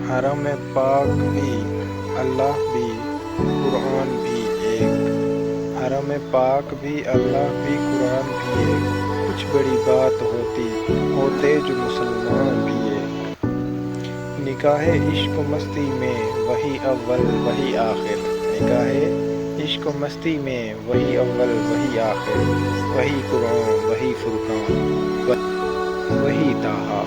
حرم پاک بھی اللہ بھی قرآن بھی ایک، حرم پاک بھی اللہ بھی قرآن بھی ایک، کچھ بڑی بات ہوتے جو مسلمان بھی ایک۔ نکاح عشق و مستی میں وہی اول وہی آخر، نکاح عشق و مستی میں وہی اول وہی آخر، وہی قرآن وہی فرقان وہی طٰہٰ۔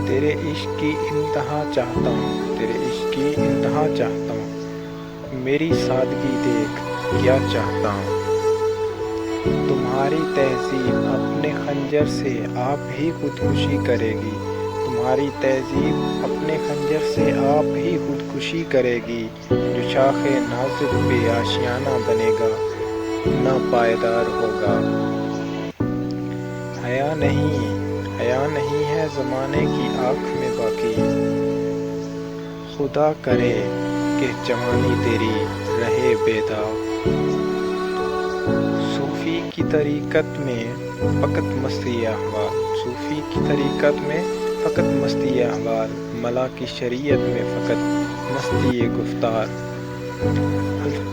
تیرے عشق کی انتہا چاہتا ہوں، تیرے عشق کی انتہا چاہتا ہوں، میری سادگی دیکھ کیا چاہتا ہوں۔ تمہاری تہذیب اپنے خنجر سے آپ ہی خودکشی کرے گی، تمہاری تہذیب اپنے خنجر سے آپ ہی خودکشی کرے گی، جو شاخ نازک پہ آشیانہ بنے گا نا پائیدار ہوگا۔ حیا نہیں ہے زمانے کی آنکھ میں باقی، خدا کرے کہ جوانی تیری رہے بے داغ۔ صوفی کی طریقت میں فقط مستی احوال، صوفی کی طریقت میں فقط مستی احوال، ملا کی شریعت میں فقط مستی گفتار۔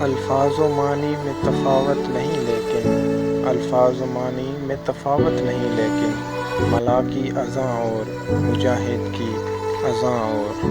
الفاظ و معنی میں تفاوت نہیں لیکن، الفاظ و معنی میں تفاوت نہیں لیکن، ملا کی اذاں اور مجاہد کی اذاں اور۔